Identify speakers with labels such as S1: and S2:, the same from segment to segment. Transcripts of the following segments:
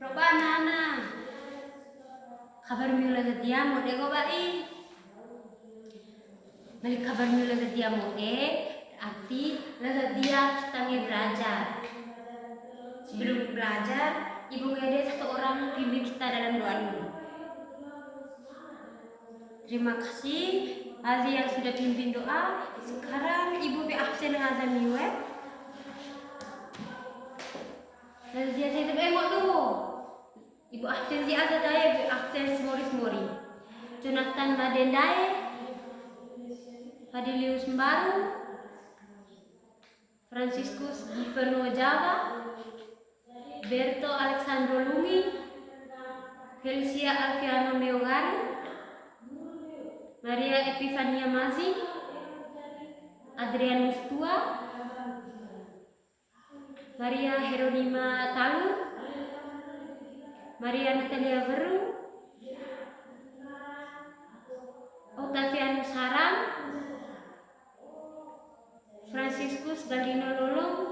S1: Proba anak-anak. Kabar mula dia mau dego bai. Balik kabar mula dia mau arti lalu dia kita belajar. Sebelum belajar, Ibu Gede satu orang pimpin kita dalam doa dulu. Terima kasih Azi yang sudah pimpin doa. Sekarang Ibu be absen azan web. Lalu dia saya tengok dulu. Ibu absen si Azza daya, Ibu absen semori. Jonathan Badendai, Fadilius Mbaru, Franciscus Giverno Java, Berto Alexandro Lungi, Felicia Alfiano Meogari, Maria Epifania Mazi, Adrian Mustua, Maria Heronima Talu, Maria Natalia Veru, Octavianus Sarang, Franciscus Galdino Lolong,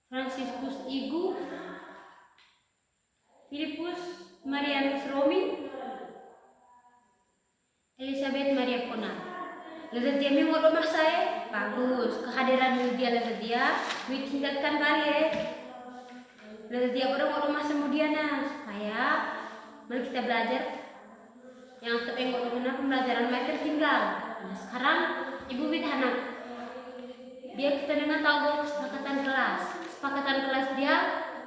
S1: Franciscus Igu, Filipus Marianus Romi, Elizabeth Maria Pona. Lalu dia mau rumah saya, bagus. Kehadiran dia lalu dia, tingkatkan kali Lalu dia mau rumah semudiana supaya mari kita belajar. Yang tertengok dengan pembelajaran mereka tertinggal. Nah, sekarang Ibu Widhana, dia kita dengan tahu kesepakatan kelas. Kesepakatan kelas dia,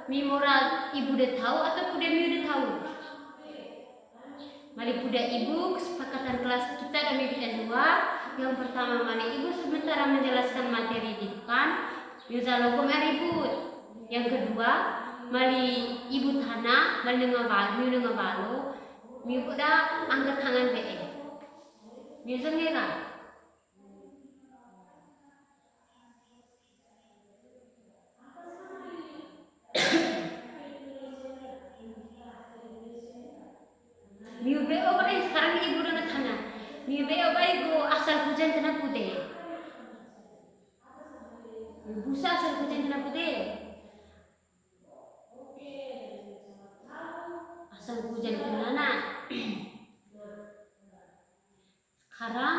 S1: moral Ibu udah tahu atau kuda mi udah tahu. Mari kuda Ibu kesepakatan kelas kita ada dua. Yang pertama mari Ibu sementara menjelaskan materi di depan. Bisa logo ribut. Yang kedua mari Ibu Tana dan dengan balu. Ibu dah angkat tangan be. Bisa nggak? Miu be obai sekarang Ibu dengan tangan. Miu be obai go asal hujan kena putih. Busa asal hujan kena putih. Asal hujan kena nak. Sekarang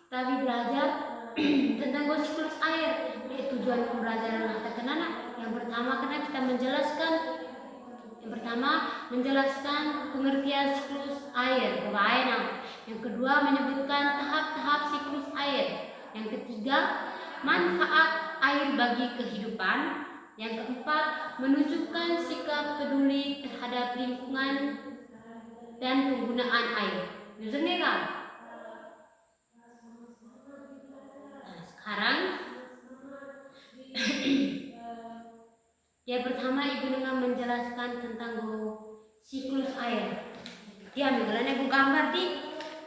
S1: kita belajar tentang siklus air. Tujuan pembelajaran kita kenana. Yang pertama karena kita menjelaskan pengertian siklus air. Yang kedua menyebutkan tahap-tahap siklus air. Yang ketiga manfaat air bagi kehidupan. Yang keempat menunjukkan sikap peduli terhadap lingkungan dan penggunaan air. Kan? Sekarang yang pertama Ibu dengan menjelaskan tentang siklus air. Dia ambilnya aku gambar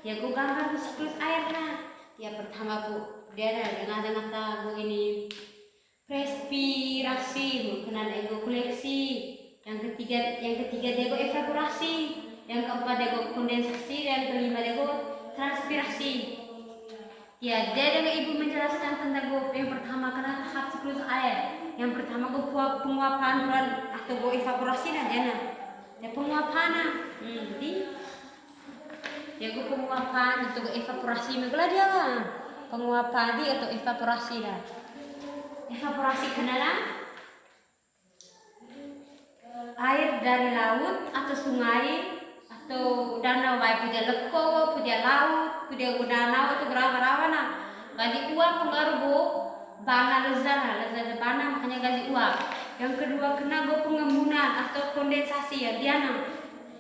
S1: aku gambar siklus airnya. Yang pertama Bu, dia ada dengan tahu ini respirasi, kemudian ego koleksi. Yang ketiga dia evaporasi. Yang keempat dia kondensasi. Yang kelima dia transpirasi. Ya, dia dengan Ibu menjelaskan tentang yang pertama karena tahap siklus air. Yang pertama penguapan atau evaporasi jana. Ya penguapan jadi ya penguapan atau evaporasi megala dia lah. Penguapan atau evaporasi dah. Evaporasi kenapa? Air dari laut atau sungai atau danau baik punya leko, punya laut, punya danau atau rawa-rawa nah. Gaji uap pengaruh bana lezat bana makanya gaji uap. Yang kedua kena pengembunan atau kondensasi ya diana.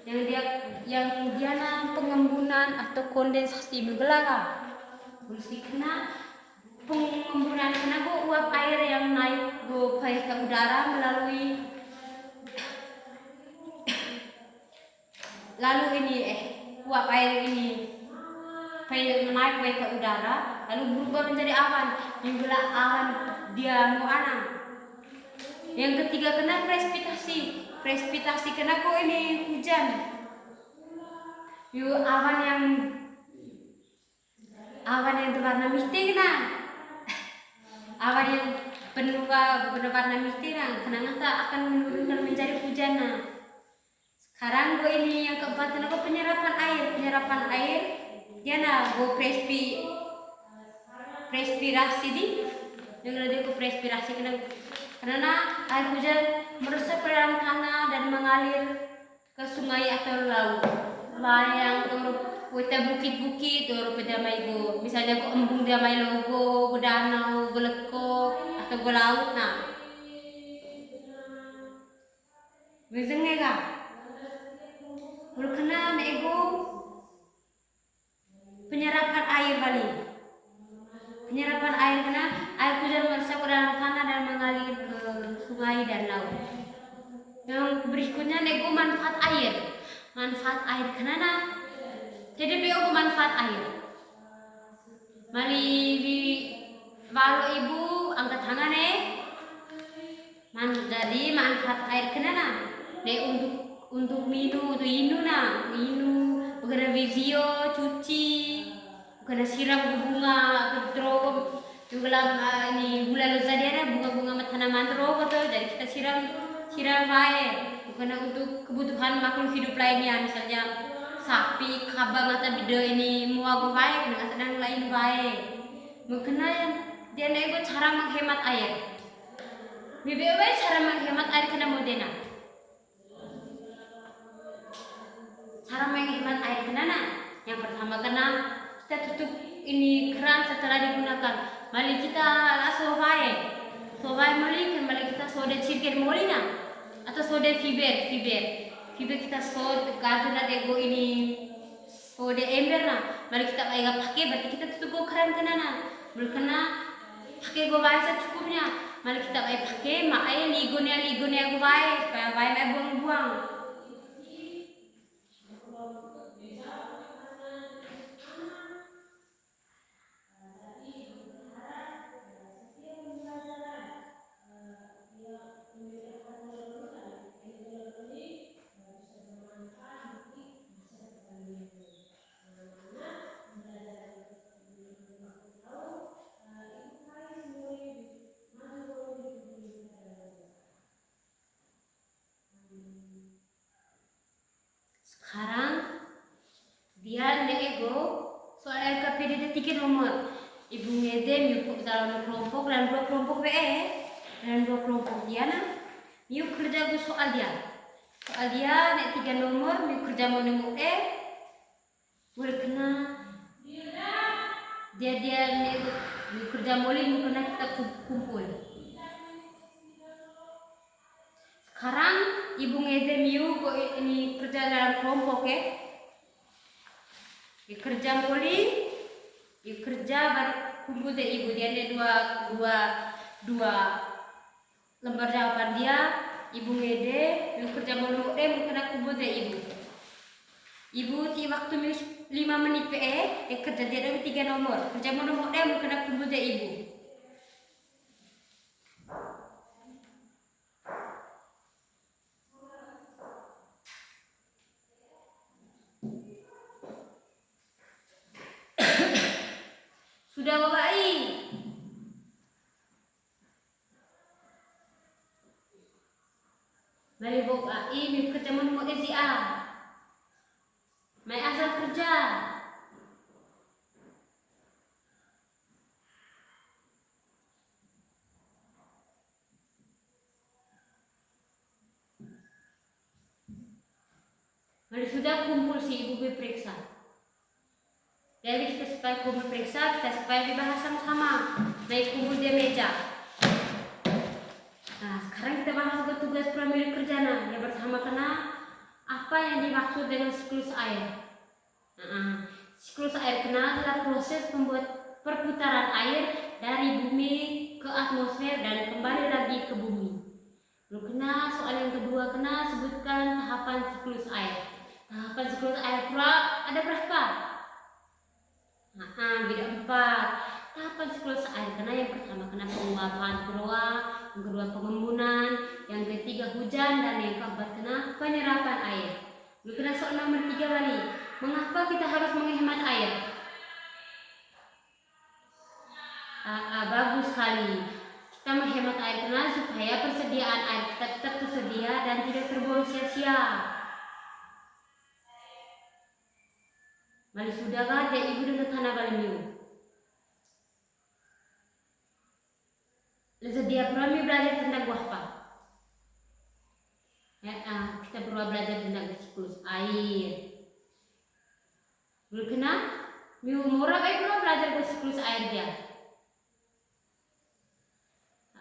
S1: Yang diana pengembunan atau kondensasi megala. Mesti kena pengembunan kena uap air yang naik ke udara melalui uap air ini naik ke udara lalu berubah menjadi awan. Yang gelap awan dia muana. Yang ketiga kena presipitasi kena ini hujan. Awan yang berwarna mistik nah. Awan yang penuh berwarna merah, kenapa akan menurunkan menjadi hujan. Sekarang gue ini yang keempat kenapa penyerapan air dia gue respirasi di dengan dia respirasi karena air hujan meresap ke dalam tanah dan mengalir ke sungai atau laut. Yang kita bukit-bukit pedamai go misalnya go embung damai logo go danau go leko atau go laut Wezengnya kah? Kalau kena nego penyerapan air balik. Penyerapan air kena air hujan meresap ke dalam tanah dan mengalir ke sungai dan laut. Yang berikutnya nego manfaat air. Manfaat air kena jadi beliau manfaat air. Mari walau ibu angkat tangan jadi manfaat air kena untuk minum bukan video cuci bukan siram bunga atau juga ini bulan zodiaknya bunga tanaman atau jadi kita siram air bukan untuk kebutuhan makhluk hidup lainnya misalnya sapi kabang atau beda ini muago baik dengan sedang lain baik mengenai dia nego cara menghemat air BBW cara menghemat air kena modena. Cara menghemat air kena yang pertama kena kita tutup ini keran setelah digunakan. Mari kita sobai mari kita soda cirket molina atau soda fiber kita soda karena dego ini soda ember mari kita pakai berarti kita tutup keran kena berkena pakai go baik secukupnya. Mari kita pakai makai ligonya go baik buang-buang. Sekarang dia nego soal LKPD 3 nomor. Ibu ngedem yuk dalam kelompok dan 2 kelompok dan 2 kelompok dia yuk kerja gue soal dia nek 3 nomor yuk kerja mau nemu boleh kena dia nego yuk kerja boleh kena kita kumpul. Sekarang ibu ngedem yuk ini kerja dalam kelompok kerja muli kerja baru kumpul deh ibu dia ada dua lembar jawaban dia ibu ngede kerja muli kena kumpul deh ibu di waktu 5 menit kerja dia ada 3 nomor kerja muli kena kumpul deh ibu. Sudah bapak mari bapak ini kerja mau SIA mai asal kerja mari sudah kumpul si ibu periksa. Jadi kita supaya kumpul periksa, kita supaya dibahas sama-sama. Naik kumpul di meja. Nah, sekarang kita bahas tugas pramulia kerja yang pertama kena apa yang dimaksud dengan siklus air. Siklus air kena adalah proses membuat perputaran air dari bumi ke atmosfer dan kembali lagi ke bumi. Lalu kena soal yang kedua kena sebutkan tahapan siklus air. Tahapan siklus air pula ada berapa? Beda 4. Tahapan siklus air kena yang pertama kena penguapan purwa, yang kedua pengembunan, yang ketiga hujan dan yang keempat kena penyerapan air. Lalu kena soal nomor 3 kali. Mengapa kita harus menghemat air? Bagus sekali. kita menghemat air karena supaya persediaan air kita tetap tersedia dan tidak terbuang sia-sia. Mali sudah kan dia ibu dengan tanah balemiu. Sedia kami belajar tentang apa? Kita perlu belajar tentang siklus air. Belum miu murah perlu belajar siklus air dia.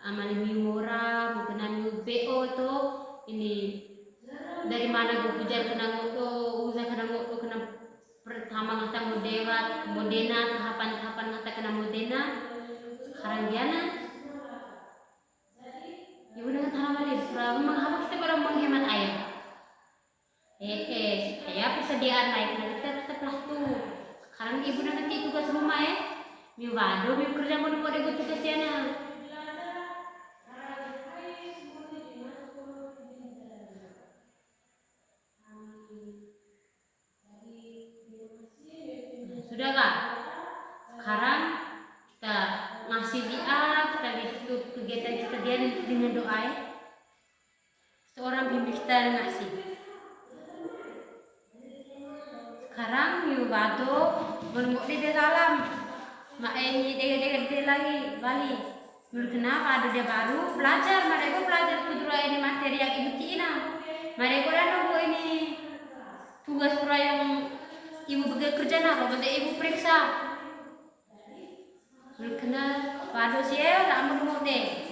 S1: Amali miu murah, bukan miu BO itu ini dari mana gue hujan kena ngoto, usaha kena ngoto kena pertama ngata modena tahapan ngata kena modena sekarang diana ibu dengan tanah balik mengapa kita baru menghemat air supaya persediaan air kita tetaplah tuh sekarang ibu nanti tugas rumah miu wado miu kerja mau ikut tugas diana sudah kak sekarang kita ngasih dia kita tutup kegiatan kita dia dengan doa seorang bimbing kita ngasih sekarang miu bado menunggu dia salam mak ini dia lagi bali menurut kenapa ada dia baru belajar mereka belajar kudura ini materi yang ibu tina mereka udah nunggu ini tugas proyek yang ibu bekerja nak kalau ibu periksa menurut kenapa bado sih tak mau deh